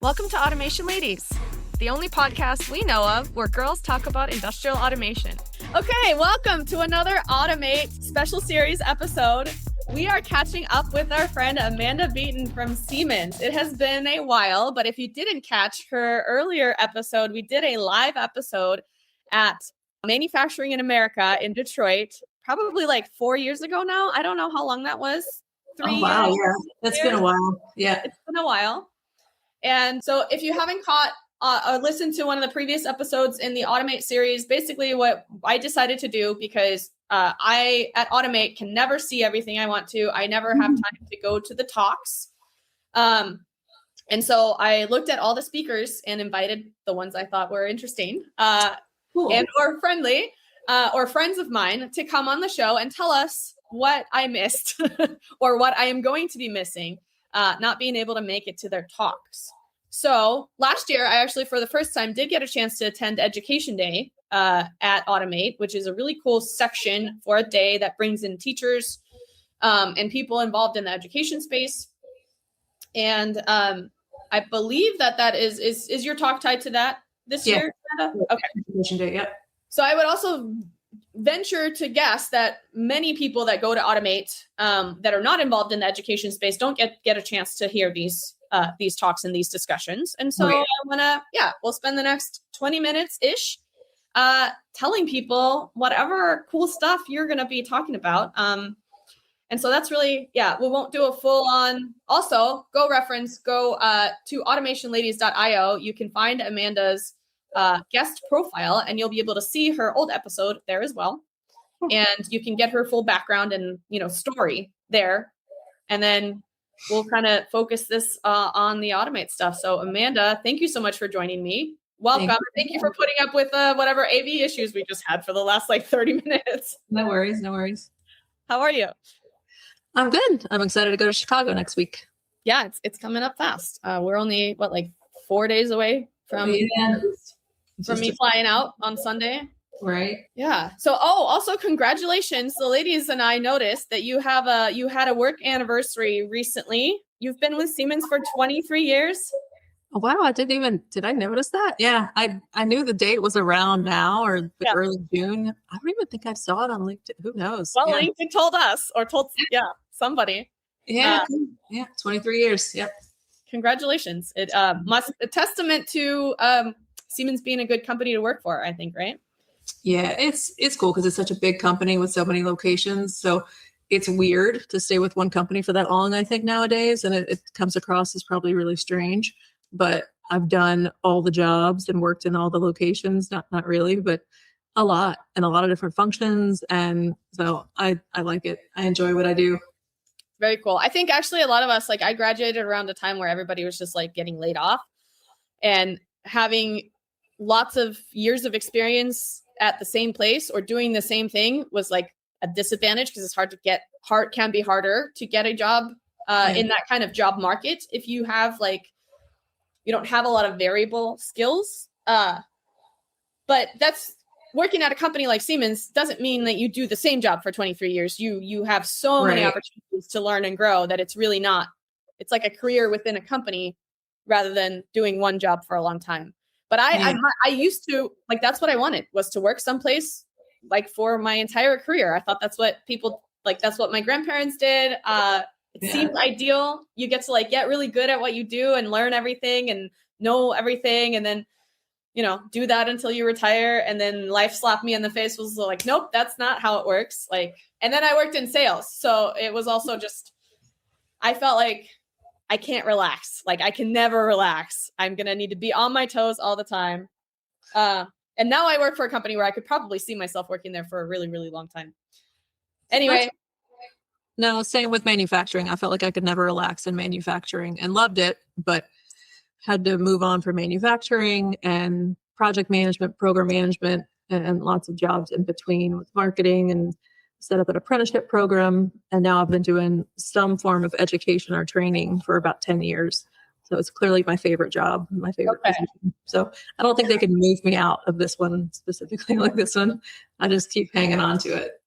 Welcome to Automation Ladies, the only podcast we know of where girls talk about industrial automation. Okay, welcome to another Automate special series episode. We are catching up with our friend Amanda Beaton from Siemens. It has been a while, but if you didn't catch her earlier episode, we did a live episode at Manufacturing in America in Detroit, probably like 4 years ago now. I don't know how long that was. 3 years? Wow, yeah. That's been a while. Yeah. It's been a while. And so if you haven't caught or listened to one of the previous episodes in the Automate series, basically what I decided to do, because I at Automate can never see everything I want to. I never have time to go to the talks. And so I looked at all the speakers and invited the ones I thought were interesting Cool. and or friendly or friends of mine to come on the show and tell us what I missed or what I am going to be missing. Not being able to make it to their talks. So last year, I actually, for the first time, did get a chance to attend Education Day at Automate, which is a really cool section for a day that brings in teachers and people involved in the education space. And I believe that is your talk tied to that this year? Okay. Education Day, yep. So I would also venture to guess that many people that go to Automate that are not involved in the education space don't get a chance to hear these talks and these discussions. And so Right. we'll spend the next 20 minutes-ish telling people whatever cool stuff you're going to be talking about. And so that's really, we won't do a full on. Also, go to automationladies.io. You can find Amanda's guest profile, and you'll be able to see her old episode there as well. And you can get her full background and, story there. And then we'll kind of focus this on the Automate stuff. So Amanda, thank you so much for joining me. Welcome. Thank you for putting up with whatever AV issues we just had for the last 30 minutes. No worries. How are you? I'm good. I'm excited to go to Chicago next week. Yeah, it's coming up fast. We're only 4 days away from me flying out on Sunday. Right. Yeah. So, also congratulations. The ladies and I noticed that you had a work anniversary recently. You've been with Siemens for 23 years. Oh, wow. Did I notice that? Yeah. I knew the date was around now or early June. I don't even think I saw it on LinkedIn. Who knows? Well, LinkedIn told us or told somebody. Yeah. 23 years. Yep. Congratulations. It must a testament to Siemens being a good company to work for, I think, right? Yeah, it's cool because it's such a big company with so many locations. So it's weird to stay with one company for that long, I think, nowadays. And it comes across as probably really strange. But I've done all the jobs and worked in all the locations. Not really, but a lot and a lot of different functions. And so I like it. I enjoy what I do. Very cool. I think actually a lot of us, I graduated around a time where everybody was just getting laid off, and having lots of years of experience at the same place or doing the same thing was a disadvantage because it's can be harder to get a job in that kind of job market if you have you don't have a lot of variable skills. But that's working at a company like Siemens doesn't mean that you do the same job for 23 years. You have so many opportunities to learn and grow that it's really not. It's like a career within a company rather than doing one job for a long time. But I used to that's what I wanted, was to work someplace for my entire career. I thought that's what people that's what my grandparents did. It seemed ideal. You get to get really good at what you do and learn everything and know everything. And then, do that until you retire. And then life slapped me in the face, was nope, that's not how it works. And then I worked in sales. So it was also just, I felt like I can't relax. I can never relax. I'm going to need to be on my toes all the time. And now I work for a company where I could probably see myself working there for a really, really long time. Anyway. No, same with manufacturing. I felt like I could never relax in manufacturing and loved it, but had to move on from manufacturing and project management, program management, and lots of jobs in between with marketing, and set up an apprenticeship program. And now I've been doing some form of education or training for about 10 years. So it's clearly my favorite job, my favorite position. So I don't think they can move me out of this one specifically like this one. I just keep hanging on to it.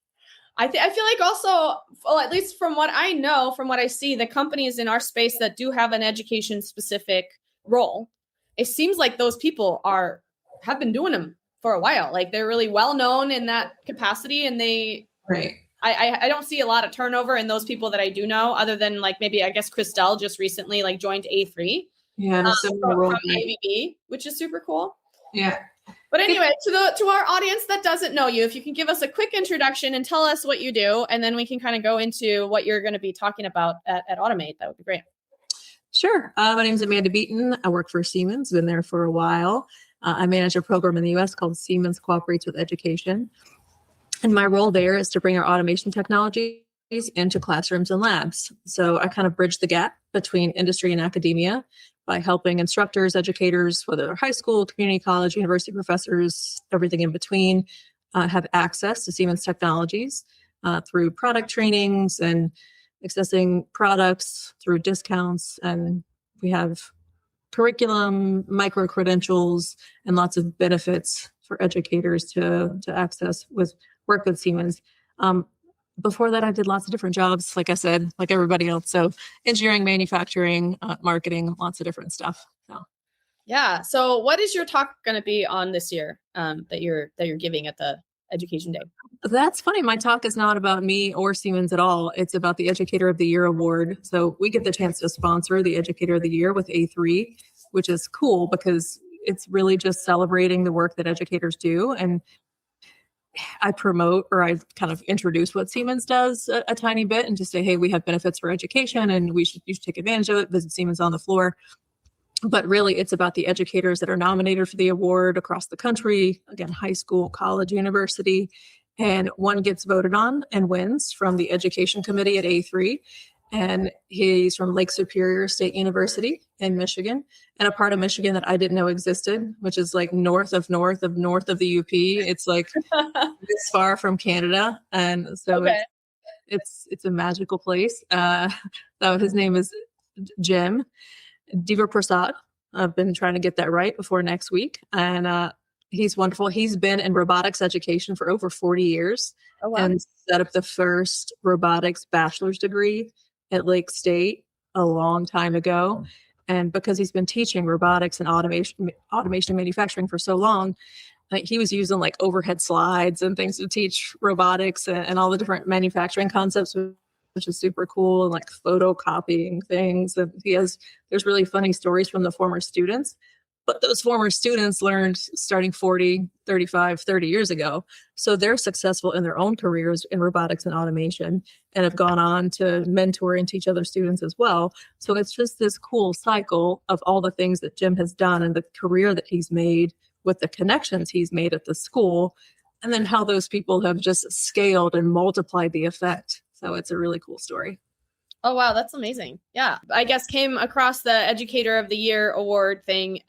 I feel like also, well, at least from what I know, from what I see, the companies in our space that do have an education specific role, it seems like those people have been doing them for a while. Like they're really well known in that capacity, and Right. I don't see a lot of turnover in those people that I do know, other than like maybe I guess Christelle just recently like joined A3 Yeah, from ABB, which is super cool. Yeah. But anyway, to our audience that doesn't know you, if you can give us a quick introduction and tell us what you do, and then we can kind of go into what you're going to be talking about at Automate, that would be great. Sure. My name is Amanda Beaton. I work for Siemens, been there for a while. I manage a program in the U.S. called Siemens Cooperates with Education. And my role there is to bring our automation technologies into classrooms and labs. So I kind of bridge the gap between industry and academia by helping instructors, educators, whether they're high school, community college, university professors, everything in between, have access to Siemens technologies through product trainings and accessing products through discounts. And we have curriculum, micro credentials, and lots of benefits for educators to access with work with Siemens. Before that, I did lots of different jobs, like I said, like everybody else. So engineering, manufacturing, marketing, lots of different stuff. So. Yeah. So what is your talk going to be on this year that you're giving at the Education Day? That's funny. My talk is not about me or Siemens at all. It's about the Educator of the Year award. So we get the chance to sponsor the Educator of the Year with A3, which is cool because it's really just celebrating the work that educators do. And I promote, or I kind of introduce what Siemens does a tiny bit and just say, hey, we have benefits for education and you should take advantage of it. Visit Siemens on the floor. But really, it's about the educators that are nominated for the award across the country, again, high school, college, university, and one gets voted on and wins from the education committee at A3. And he's from Lake Superior State University in Michigan, and a part of Michigan that I didn't know existed, which is like north of the UP. It's like this far from Canada. And so it's a magical place. So his name is Jim Dever Prasad. I've been trying to get that right before next week. And he's wonderful. He's been in robotics education for over 40 years and set up the first robotics bachelor's degree at Lake State a long time ago. And because he's been teaching robotics and automation manufacturing for so long, like he was using like overhead slides and things to teach robotics and all the different manufacturing concepts, which is super cool, and like photocopying things. And there's really funny stories from the former students. But those former students learned starting 40, 35, 30 years ago. So they're successful in their own careers in robotics and automation and have gone on to mentor and teach other students as well. So it's just this cool cycle of all the things that Jim has done and the career that he's made with the connections he's made at the school, and then how those people have just scaled and multiplied the effect. So it's a really cool story. Oh, wow. That's amazing. Yeah. I guess came across the Educator of the Year award thing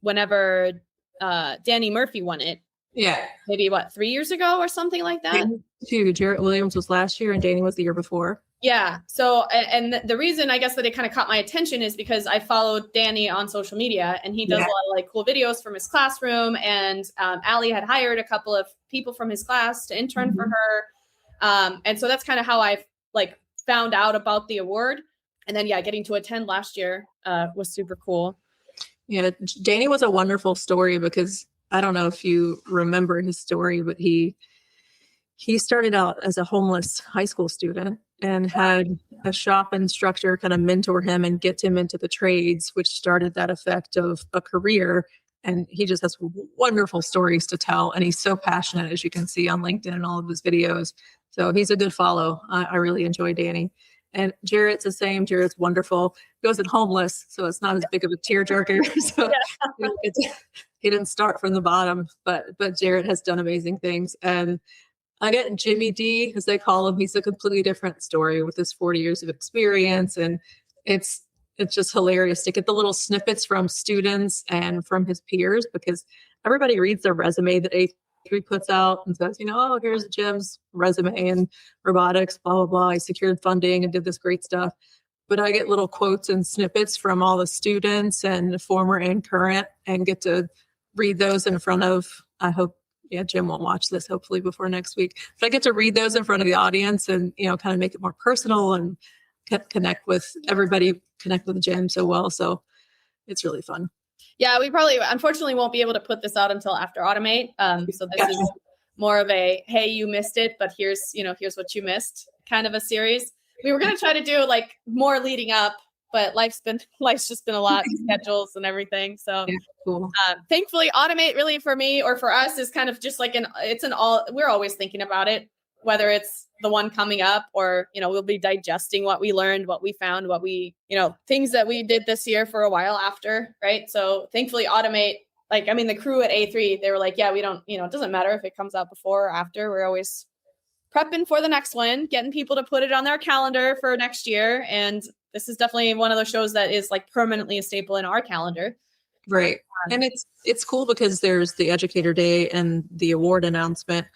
whenever Danny Murphy won it. Yeah. Maybe 3 years ago or something like that? Two. Jarrett Williams was last year and Danny was the year before. Yeah. So, and the reason I guess that it kind of caught my attention is because I followed Danny on social media, and he does a lot of like cool videos from his classroom. And Allie had hired a couple of people from his class to intern for her. And so that's kind of how I like found out about the award. And then, getting to attend last year was super cool. Yeah, Danny was a wonderful story because I don't know if you remember his story, but he started out as a homeless high school student and had a shop instructor kind of mentor him and get him into the trades, which started that effect of a career. And he just has wonderful stories to tell. And he's so passionate, as you can see on LinkedIn and all of his videos. So he's a good follow. I really enjoy Danny. And Jarrett's the same. Jarrett's wonderful. He wasn't homeless, so it's not as big of a tearjerker. So he didn't start from the bottom, but Jarrett has done amazing things. And I get Jimmy D, as they call him. He's a completely different story with his 40 years of experience. And it's just hilarious to get the little snippets from students and from his peers, because everybody reads their resume that A3 puts out and says, here's Jim's resume and robotics, blah, blah, blah. I secured funding and did this great stuff. But I get little quotes and snippets from all the students and former and current, and get to read those in front of, I hope, Jim won't watch this hopefully before next week, but I get to read those in front of the audience and, kind of make it more personal and connect with everybody, connect with Jim so well. So It's really fun. Yeah, we probably, unfortunately, won't be able to put this out until after Automate. So this is more of a, hey, you missed it, but here's what you missed kind of a series. We were going to try to do like more leading up, but life's just been a lot, schedules and everything. So cool. Thankfully, Automate really for me or for us is kind of just like we're always thinking about it, whether it's the one coming up or, we'll be digesting what we learned, what we found, what we, things that we did this year for a while after. Right. So thankfully Automate, the crew at A3, they were like, yeah, we don't, it doesn't matter if it comes out before or after. We're always prepping for the next one, getting people to put it on their calendar for next year. And this is definitely one of those shows that is like permanently a staple in our calendar. Right. And it's cool because there's the Educator Day and the award announcement,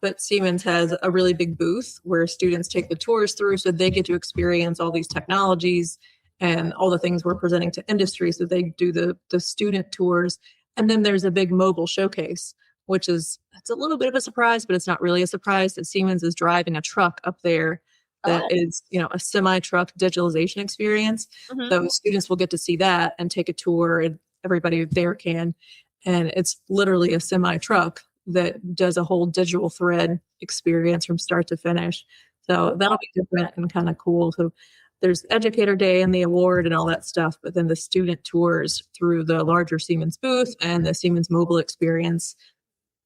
but Siemens has a really big booth where students take the tours through, so they get to experience all these technologies and all the things we're presenting to industry. So they do the student tours. And then there's a big mobile showcase, which it's a little bit of a surprise, but it's not really a surprise that Siemens is driving a truck up there that is, a semi-truck digitalization experience. Mm-hmm. So students will get to see that and take a tour, and everybody there can. And it's literally a semi-truck that does a whole digital thread experience from start to finish. So that'll be different and kind of cool. So there's Educator Day and the award and all that stuff, but then the student tours through the larger Siemens booth and the Siemens mobile experience,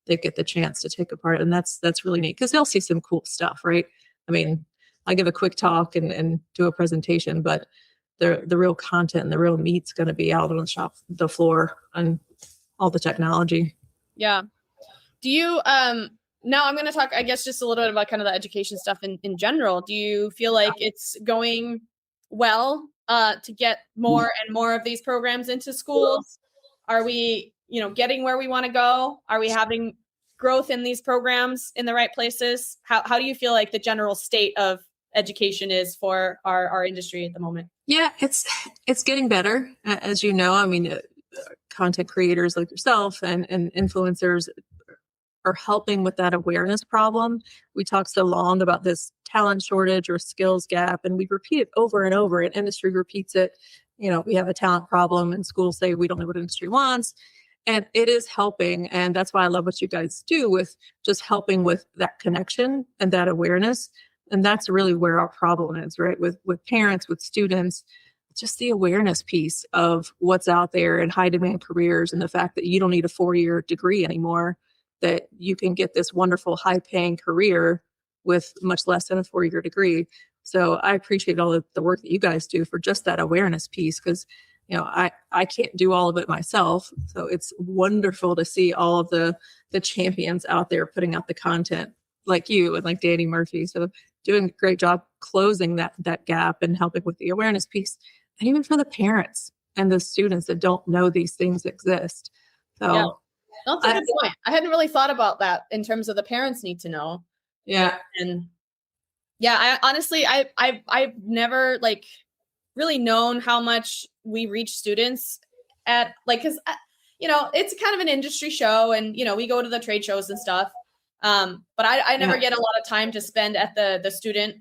they get the chance to take a part. And that's really neat because they'll see some cool stuff, right? I mean, I give a quick talk and do a presentation, but the real content and the real meat's going to be out on the floor and all the technology. Yeah. Do you, now I'm going to talk, I guess, just a little bit about kind of the education stuff in general. Do you feel like it's going well to get more and more of these programs into schools? Are we, getting where we want to go? Are we having growth in these programs in the right places? How do you feel like the general state of education is for our industry at the moment? Yeah, it's getting better. As you know, I mean, content creators like yourself and influencers are helping with that awareness problem. We talk so long about this talent shortage or skills gap, and we repeat it over and over, and industry repeats it. We have a talent problem and schools say we don't know what industry wants. And it is helping. And that's why I love what you guys do with just helping with that connection and that awareness. And that's really where our problem is, right? With parents, with students, just the awareness piece of what's out there in high demand careers and the fact that you don't need a 4-year degree anymore, that you can get this wonderful high paying career with much less than a 4-year degree. So I appreciate all of the work that you guys do for just that awareness piece, because I can't do all of it myself. So it's wonderful to see all of the champions out there putting out the content like you and like Danny Murphy. So doing a great job closing that gap and helping with the awareness piece. And even for the parents and the students that don't know these things exist. So yeah. That's a good point. I hadn't really thought about that in terms of the parents need to know. Yeah. And yeah, I honestly, I've never really known how much we reach students at cause it's kind of an industry show and, we go to the trade shows and stuff. But I never get a lot of time to spend at the student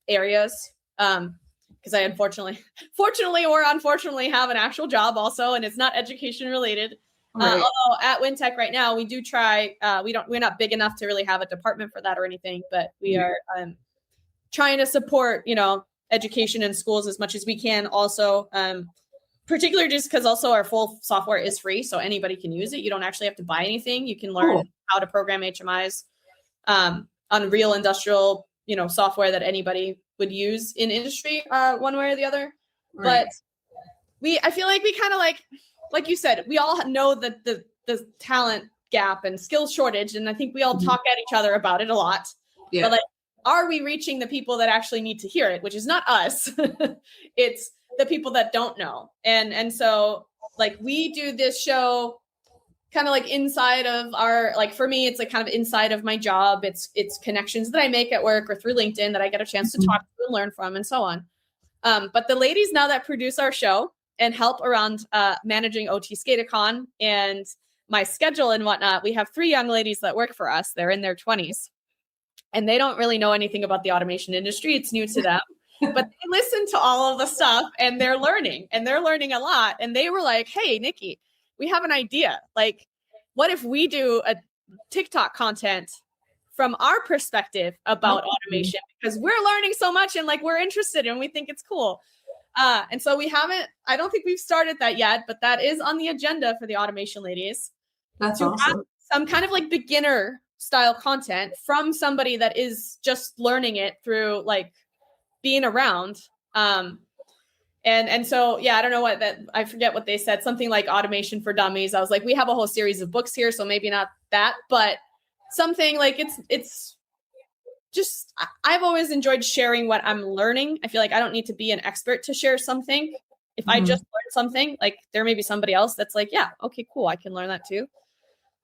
areas. Cause I fortunately or unfortunately have an actual job also, and it's not education related. Right. Although at WinTech right now, we do try, we're not big enough to really have a department for that or anything, but we are trying to support, education in schools as much as we can also, particularly just because also our full software is free. So anybody can use it. You don't actually have to buy anything. You can learn how to program HMIs on real industrial, software that anybody would use in industry one way or the other. Right. But I feel like we kind of like you said, we all know that the talent gap and skills shortage. And I think we all talk at each other about it a lot. Yeah. But are we reaching the people that actually need to hear it, which is not us. It's the people that don't know. And so we do this show kind of inside of our, for me, it's kind of inside of my job. It's connections that I make at work or through LinkedIn that I get a chance to talk to and learn from and so on. But the ladies now that produce our show and help around managing OT Skatacon and my schedule and whatnot, we have 3 young ladies that work for us. They're in their 20s. And they don't really know anything about the automation industry. It's new to them. but they listen to all of the stuff and they're learning a lot. And they were like, hey, Nikki, we have an idea. Like, what if we do a TikTok content from our perspective about automation? Because we're learning so much and like we're interested and we think it's cool. And so I don't think we've started that yet, but that is on the agenda for the automation ladies. That's to awesome. have some kind of like beginner style content from somebody that is just learning it through like being around. And so, yeah, I don't know I forget what they said, something like automation for dummies. I was like, we have a whole series of books here, so maybe not that, but something like it's just, I've always enjoyed sharing what I'm learning. I feel like I don't need to be an expert to share something. If I just learned something, like there may be somebody else that's like, yeah, okay, cool, I can learn that too.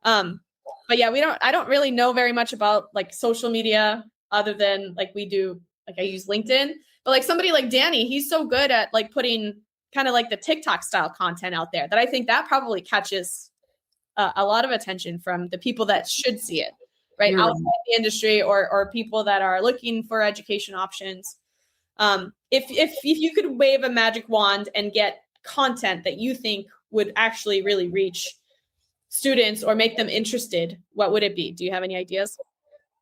But yeah, I don't really know very much about like social media other than like we do, like I use LinkedIn, but like somebody like Danny, he's so good at like putting kind of like the TikTok style content out there that I think that probably catches a lot of attention from the people that should see it, right? Outside the industry or people that are looking for education options. If you could wave a magic wand and get content that you think would actually really reach students or make them interested, what would it be? Do you have any ideas?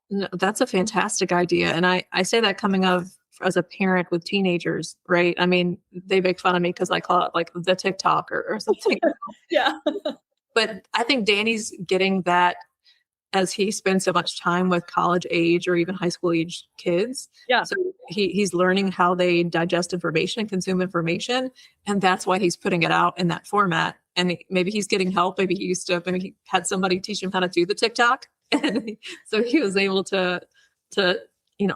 No, that's a fantastic idea. And I say that coming of as a parent with teenagers, right? I mean, they make fun of me because I call it like the TikTok or something. Yeah. But I think Danny's getting that as he spends so much time with college age or even high school age kids. Yeah. So he's learning how they digest information and consume information. And that's why he's putting it out in that format. And maybe he's getting help. Maybe he had somebody teach him how to do the TikTok. And so he was able to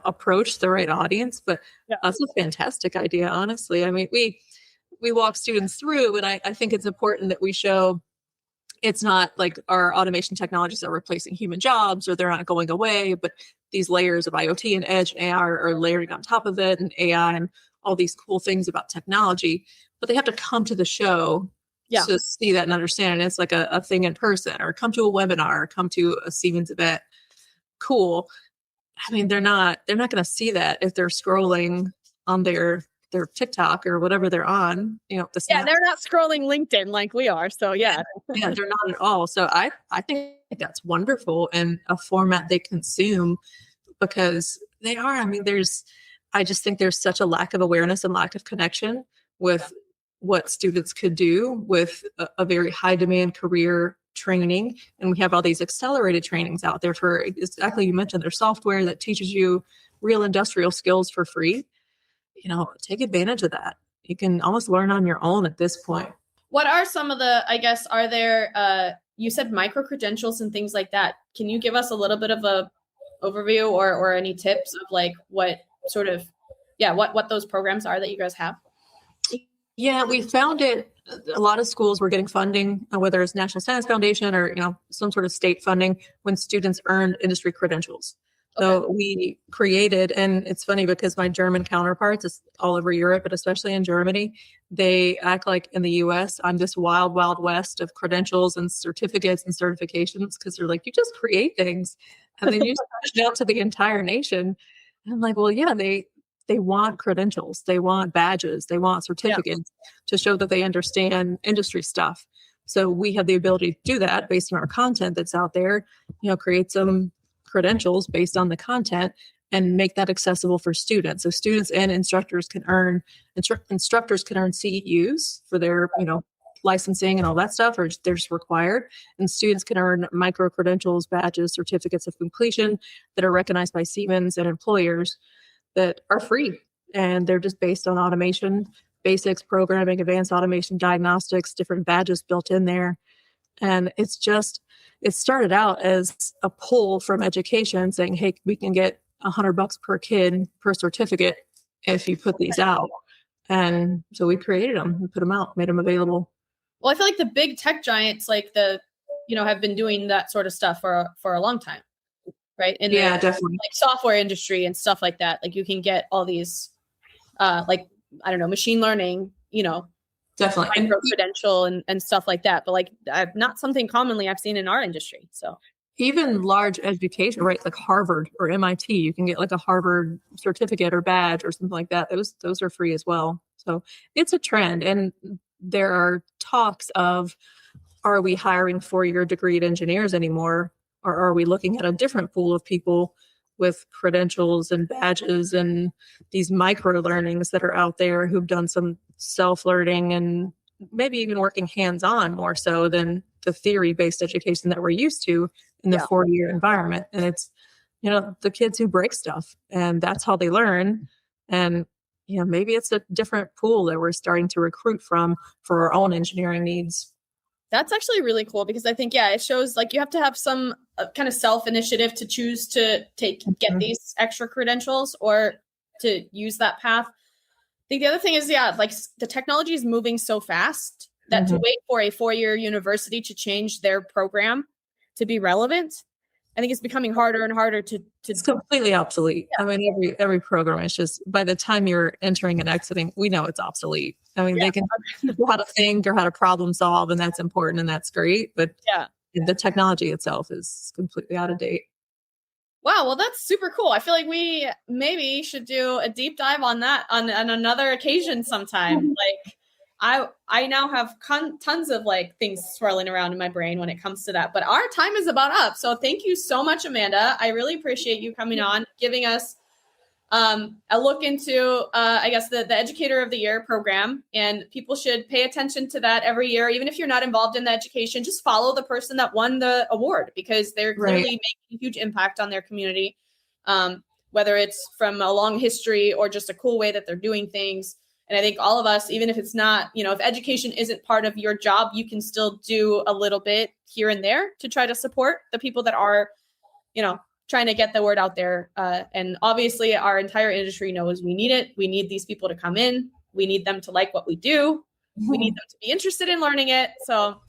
approach the right audience. But that's a fantastic idea, honestly. I mean, we walk students through, and I think it's important that we show it's not like our automation technologies are replacing human jobs or they're not going away, but these layers of IoT and edge and AI are layering on top of it, and AI and all these cool things about technology. But they have to come to the show to see that and understand. And it's like a thing in person, or come to a webinar, or come to a Siemens event. Cool. I mean, they're not going to see that if they're scrolling on their TikTok or whatever they're on, they're not scrolling LinkedIn like we are. So yeah, they're not at all. So I think that's wonderful, and a format they consume, because they are. I mean, I just think there's such a lack of awareness and lack of connection with what students could do with a very high demand career training. And we have all these accelerated trainings out there for exactly, you mentioned there's software that teaches you real industrial skills for free. Take advantage of that. You can almost learn on your own at this point. What are some of the, I guess, are there, you said micro credentials and things like that. Can you give us a little bit of a overview or any tips of like what sort of, what those programs are that you guys have? Yeah, we found it. A lot of schools were getting funding, whether it's National Science Foundation or, some sort of state funding, when students earned industry credentials. So we created, and it's funny because my German counterparts, it's all over Europe, but especially in Germany, they act like in the US, I'm this wild, wild west of credentials and certificates and certifications, because they're like, you just create things and then you push it out to the entire nation. And I'm like, well, yeah, they want credentials, they want badges, they want certificates to show that they understand industry stuff. So we have the ability to do that based on our content that's out there, create some credentials based on the content and make that accessible for students. So students and instructors can earn CEUs for their, licensing and all that stuff, or they're just required. And students can earn micro credentials, badges, certificates of completion that are recognized by Siemens and employers that are free. And they're just based on automation, basics, programming, advanced automation, diagnostics, different badges built in there. And it started out as a pull from education saying, hey, we can get $100 per kid per certificate if you put these out. And so we created them and put them out, made them available. Well, I feel like the big tech giants, like have been doing that sort of stuff for a long time, right? In the definitely, like software industry and stuff like that. Like you can get all these, machine learning, definitely micro credential and stuff like that. But like not something commonly I've seen in our industry. So even large education, right? Like Harvard or MIT, you can get like a Harvard certificate or badge or something like that. Those are free as well. So it's a trend. And there are talks of, are we hiring 4-year degreed engineers anymore? Or are we looking at a different pool of people with credentials and badges and these micro learnings that are out there who've done some self-learning and maybe even working hands-on more so than the theory-based education that we're used to in the 4-year environment. And it's, the kids who break stuff, and that's how they learn. And, maybe it's a different pool that we're starting to recruit from for our own engineering needs. That's actually really cool, because I think, it shows like you have to have some kind of self-initiative to choose to get these extra credentials or to use that path. I think the other thing is, like the technology is moving so fast that to wait for a 4-year university to change their program to be relevant, I think it's becoming harder and harder to It's completely obsolete. Yeah. I mean, every program is just, by the time you're entering and exiting, we know it's obsolete. I mean, they can know how to think or how to problem solve, and that's important and that's great. But the technology itself is completely out of date. Wow. Well, that's super cool. I feel like we maybe should do a deep dive on that on another occasion sometime. Like I now have tons of like things swirling around in my brain when it comes to that, but our time is about up. So thank you so much, Amanda. I really appreciate you coming on, giving us a look into, I guess, the Educator of the Year program. And people should pay attention to that every year. Even if you're not involved in the education, just follow the person that won the award, because they're clearly making a huge impact on their community, whether it's from a long history or just a cool way that they're doing things. And I think all of us, even if it's not, if education isn't part of your job, you can still do a little bit here and there to try to support the people that are, trying to get the word out there. And obviously our entire industry knows we need it. We need these people to come in. We need them to like what we do. We need them to be interested in learning it. So,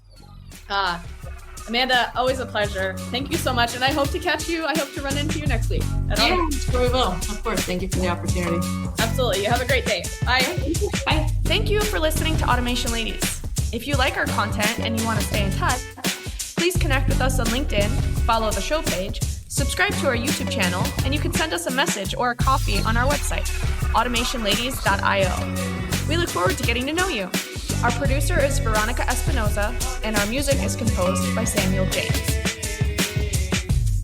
Amanda, always a pleasure. Thank you so much. And I hope to catch you. I hope to run into you next week. Sure we will. Of course. Thank you for the opportunity. Absolutely. You have a great day. Bye. Bye. Thank you for listening to Automation Ladies. If you like our content and you want to stay in touch, please connect with us on LinkedIn, follow the show page, subscribe to our YouTube channel, and you can send us a message or a copy on our website, automationladies.io. We look forward to getting to know you. Our producer is Veronica Espinoza, and our music is composed by Samuel James.